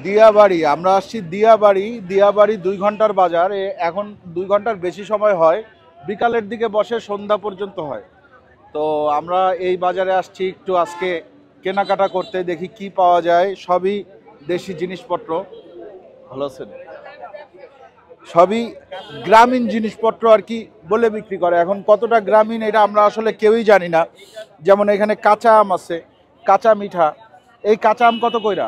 দিয়াবাড়ি, আমরা আসছি দিয়াবাড়ি। দিয়াবাড়ি 2 ঘন্টার বাজার, এখন 2 ঘন্টার বেশি সময় হয়, বিকালের দিকে বসে, সন্ধ্যা পর্যন্ত হয়। তো আমরা এই বাজারে আসছি একটু আজকে কেনাকাটা করতে, দেখি কি পাওয়া যায়। সবই দেশি জিনিসপত্র। ভালো আছেন? সবই গ্রামীণ জিনিসপত্র আর কি বলে বিক্রি করে। এখন কতটা গ্রামীণ এটা আমরা আসলে কেউই জানি না। যেমন এখানে কাঁচা আম আছে, কাঁচা মিঠা। এই কাঁচা আম কত কইরা?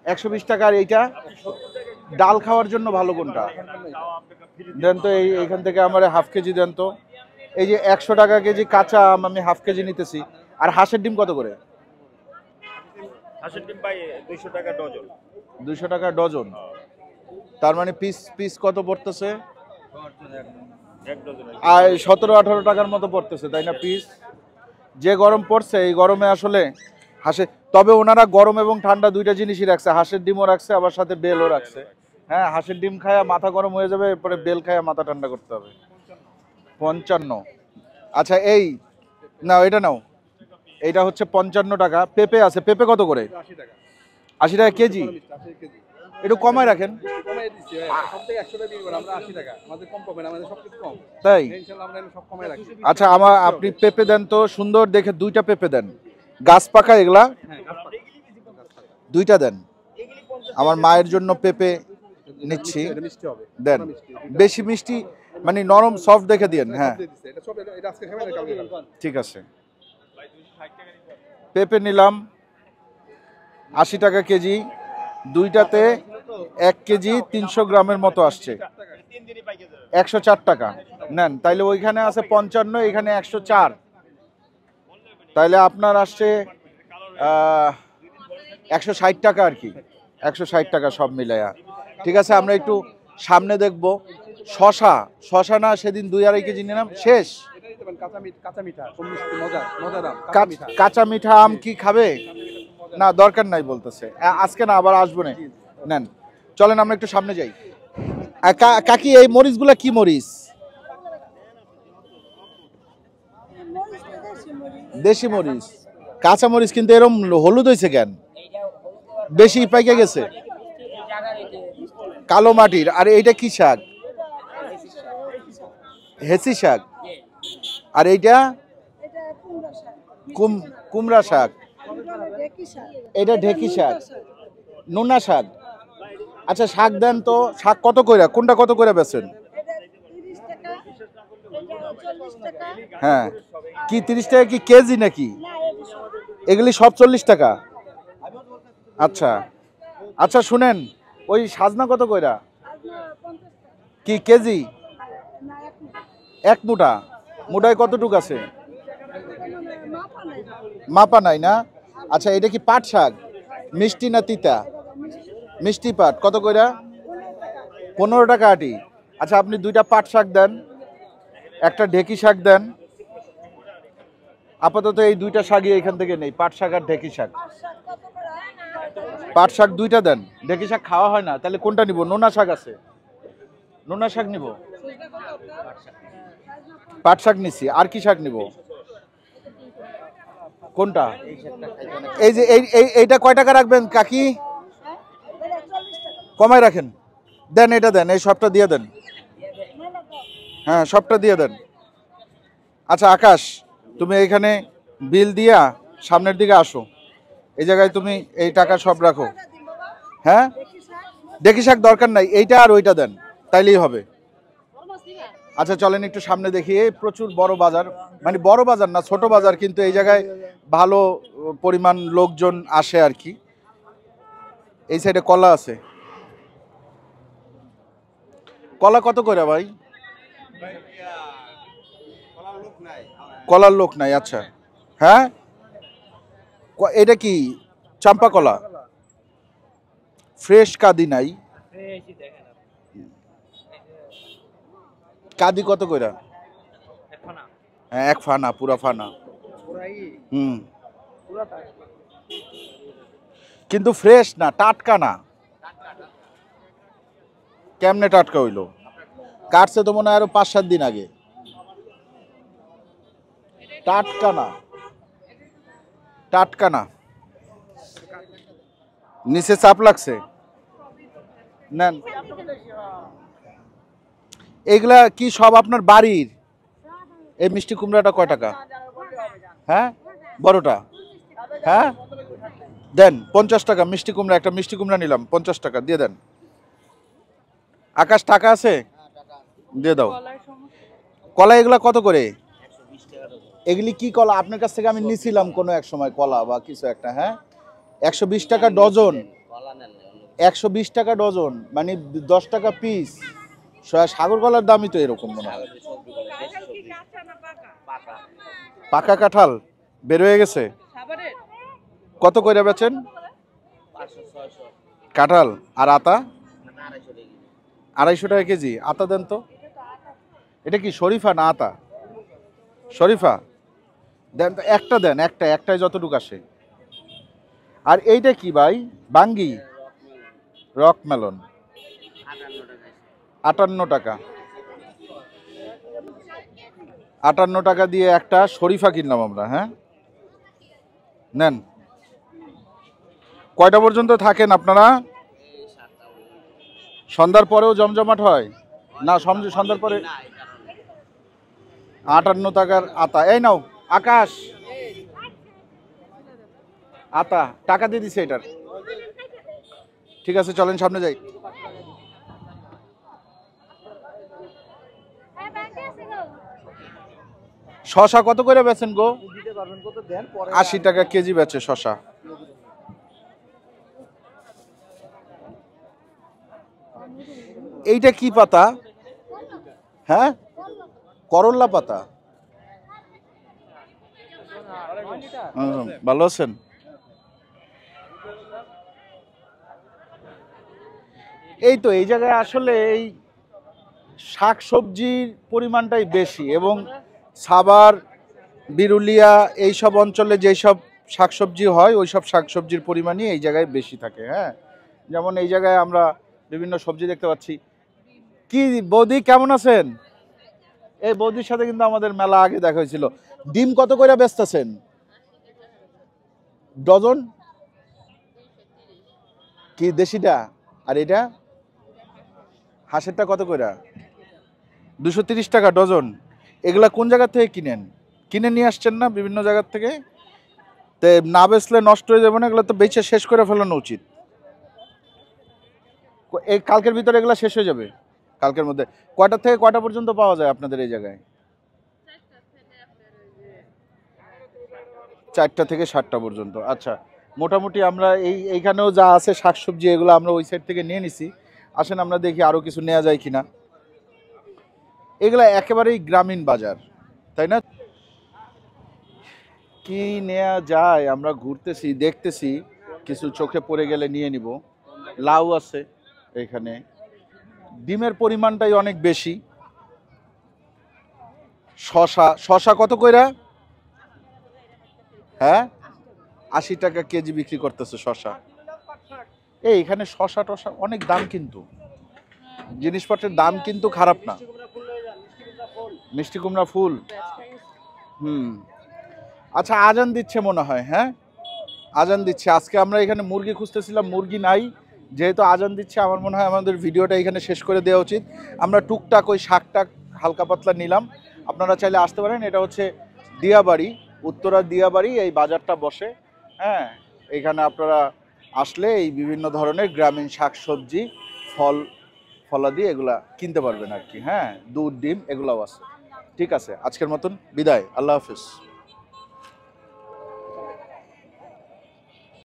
120 টাকা। আর এইটা ডাল খাওয়ার জন্য ভালো কোনটা? দেন তো এইখান থেকে আমার হাফ কেজি দেন তো। এই যে 100 টাকা কেজি কাঁচা আম, আমি হাফ কেজি নিতেছি। আর হাঁসের ডিম কত করে? হাঁসের ডিম ভাই 200 টাকা ডজন। 200 টাকা ডজন। তার মানে পিস পিস কত পড়তেছে? আর 17-18 টাকার মতো পড়তেছে, তাই না পিস? যে গরম পড়ছে এই গরমে আসলে হাঁসে, তবে ওনারা গরম এবং ঠান্ডা দুইটা জিনিসই রাখছে, হাঁসের ডিমও রাখছে, আবার সাথে বেলও রাখছে। হ্যাঁ, হাঁসের ডিম খায়া মাথা গরম হয়ে যাবে, এরপরে বেল খায়া মাথা ঠান্ডা করতে হবে। 55। আচ্ছা এই নাও, এটা নাও। এইটা হচ্ছে 55 টাকা। পেঁপে আছে, পেঁপে কত করে? 80 টাকা কেজি। একটু কমায় রাখেন। তাই? আচ্ছা আপনি পেঁপে দেন তো, সুন্দর দেখে 2টা পেঁপে দেন, গাছ পাকা এগুলা। 2টা দেন। আমার মায়ের জন্য পেঁপে নিচ্ছি, দেন। বেশি মিষ্টি মানে নরম সফট দেখে দিয়েন। হ্যাঁ ঠিক আছে। পেঁপে নিলাম 80 টাকা কেজি। 2টাতে 1 কেজি 300 গ্রামের মতো আসছে, 104 টাকা নেন। তাইলে ওইখানে আছে 55, এখানে 104, তাইলে আপনার আসছে 160 টাকা আর কি, 160 টাকা সব মিলাইয়া। ঠিক আছে, আমরা একটু সামনে দেখব। শশা, শশা না সেদিন 2-2.5 কেজি নিলাম, শেষ। কাঁচা মিঠা আম কি খাবে? না দরকার নাই বলতেছে, আজকে না, আবার আসবো না। নেন, চলেন আমরা একটু সামনে যাই। কাকি এই মরিচগুলা কি মরিচ? দেশি মরিচ। কাঁচা মরিচ কিন্তু এরকম হলুদ হয়েছে কেন? বেশি পাইকে গেছে, কালো মাটির। আর এইটা কি শাক? হেসি শাক। আর এইটা কুমড়া শাক। এটা ঢেকি শাক, নোনা শাক। আচ্ছা শাক দেন তো, শাক কত কইরা, কোনটা কত কইরা বেচেন? হ্যাঁ, কি 30 টাকা কি কেজি নাকি? এগুলি সব 40 টাকা। আচ্ছা আচ্ছা, শুনেন, ওই সাজনা কত কইরা কি কেজি? 1 মুঠা। মুঠায় কতটুক আছে? মাপা নাই না? আচ্ছা এটা কি পাট শাক? মিষ্টি না তিতা? মিষ্টি পাট। কত কইরা? 15 টাকা আটি। আচ্ছা আপনি 2টা পাট শাক দেন, একটা ঢেকি শাক দেন। আপাতত এই 2টা শাকই এখান থেকে নেই, পাট শাক আর ঢেকি শাক। পাট শাক 2টা দেন, ঢেকি শাক খাওয়া হয় না, তাহলে কোনটা নিব? নোনা শাক আছে, নোনা শাক নিব। পাট শাক নিছি, আর কি শাক নিব? কোনটা? এই যে এইটা কয় টাকা রাখবেন কাকি? কমায় রাখেন, দেন এটা দেন, এই সবটা দিয়ে দেন। হ্যাঁ সবটা দিয়ে দেন। আচ্ছা আকাশ, তুমি এইখানে বিল দিয়া সামনের দিকে আসো, এই জায়গায় তুমি এই টাকা সব রাখো। হ্যাঁ দেখি শাক দরকার নাই, এইটা আর ওইটা দেন, তাইলেই হবে। আচ্ছা চলেন একটু সামনে দেখি। এই প্রচুর বড় বাজার, মানে বড় বাজার না, ছোট বাজার, কিন্তু এই জায়গায় ভালো পরিমাণ লোকজন আসে আর কি। এই সাইডে কলা আছে। কলা কত করে ভাই? কলার লোক নাই। আচ্ছা হ্যাঁ, এটা কি চাম্পা কলা? ফ্রেশ কাদি নাই? কাদি কত কইরা? হ্যাঁ 1 ফানা, পুরা ফানা। কিন্তু ফ্রেশ না, টাটকা না। কেমনে টাটকা হইলো? কাটছে তো মনে হয় আরো 5-7 দিন আগে। টাটকা না, টাটকা না। নিচে চাপ লাগছে, নেন। এগুলা কি সব আপনার বাড়ির? এই মিষ্টি কুমড়াটা কয় টাকা? হ্যাঁ, বড়টা? হ্যাঁ, দেন 50 টাকা মিষ্টি কুমড়া। একটা মিষ্টি কুমড়া নিলাম, 50 টাকা দিয়ে দেন। আকাশ টাকা আছে? দিয়ে দাও। কলা এগুলা কত করে? এগুলি কি কলা? আপনার কাছ থেকে আমি নিছিলাম কোনো এক সময় কলা বা কিছু একটা। হ্যাঁ, 120 টাকা ডজন। 120 টাকা ডজন, মানে 10 টাকা পিস। সাগর কলার দামই তো এরকম মনে হয়। পাকা কাঁঠাল বের হয়ে গেছে। কত করে বেচেন কাঁঠাল? আর আতা? 250 টাকা কেজি। আতা দেন তো। এটা কি শরীফা না আতা? শরীফা দেন তো, একটা দেন, একটাই যতটুকু আসে। আর এইটা কি ভাই? বাঙ্গি? রক মেলন 58 টাকা। 58 টাকা দিয়ে একটা শরীফা কিনলাম আমরা। হ্যাঁ, নেন। কয়টা পর্যন্ত থাকেন আপনারা? সন্ধ্যার পরেও জমজমাট হয় না? সন্ধ্যার পরে 58 টাকার আতা। এই নাও আকাশ, আতা টাকা দিয়ে দিছে এটার। ঠিক আছে, চলেন সামনে যাই। শশা কত করে বেচেন গো? 80 টাকা কেজি বেচে শশা। এইটা কি পাতা? হ্যাঁ, করল্লা পাতা। ভালো আছেন? এই তো এই জায়গায় আসলে এই শাক সবজির পরিমাণটাই বেশি, এবং সাভার, বিরুলিয়া এইসব অঞ্চলে যেসব শাকসবজি হয় ওই সব শাকসবজির পরিমাণই এই জায়গায় বেশি থাকে। হ্যাঁ, যেমন এই জায়গায় আমরা বিভিন্ন সবজি দেখতে পাচ্ছি। কি বৌদি, কেমন আছেন? এই বৌদির সাথে কিন্তু আমাদের মেলা আগে দেখা হয়েছিল। ডিম কত করে বেচতেছেন ডজন? কি দেশিটা? আর এটা হাঁসেরটা কত করে? 230 টাকা ডজন। এগুলা কোন জায়গা থেকে কিনে নিয়ে আসছেন না বিভিন্ন জায়গার থেকে? তো না বেচলে নষ্ট হয়ে যাবে না? এগুলো তো বেচে শেষ করে ফেলানো উচিত। এই কালকের ভিতরে এগুলো শেষ হয়ে যাবে। কালকের মধ্যে কয়টা থেকে কয়টা পর্যন্ত পাওয়া যায় আপনাদের এই জায়গায়? 4টা থেকে 7টা পর্যন্ত। আচ্ছা, মোটামুটি আমরা এইখানেও যা আছে শাকসবজি এগুলো আমরা ওই সাইড থেকে নিয়ে নিছি। আসেন আমরা দেখি আরো কিছু নেওয়া যায় কিনা। এগুলা একেবারেই গ্রামীণ বাজার, তাই না? কি নেওয়া যায়? আমরা ঘুরতেছি, দেখতেছি, কিছু চোখে পড়ে গেলে নিয়ে নিব। লাউ আছে এখানে। ডিমের পরিমাণটাই অনেক বেশি। শশা কত কইরা? হ্যাঁ, 80 টাকা কেজি বিক্রি করতেছে শশা। এখানে শশা টশা অনেক দাম, কিন্তু জিনিসপত্রের দাম কিন্তু খারাপ না। মিষ্টি কুমড়া ফুল। আচ্ছা, আজান দিচ্ছে মনে হয়। হ্যাঁ, আজান দিচ্ছে। আজকে আমরা এখানে মুরগি খুঁজতেছিলাম, মুরগি নাই। যেহেতু আজান দিচ্ছে, আমার মনে হয় আমাদের ভিডিওটা এখানে শেষ করে দেওয়া উচিত। আমরা টুকটাক ওই শাকটাক হালকা পাতলা নিলাম। আপনারা চাইলে আসতে পারেন। এটা হচ্ছে দিয়াবাড়ি, উত্তরা দিয়াবাড়ি এই বাজারটা বসে। হ্যাঁ, এখানে আপনারা আসলে এই বিভিন্ন ধরনের গ্রামীণ শাকসবজি, ফলাদি এগুলা কিনতে পারবেন আর কি। হ্যাঁ, দুধ ডিম এগুলাও আছে। ঠিক আছে, আজকের মতন বিদায়। আল্লাহ হাফিজ।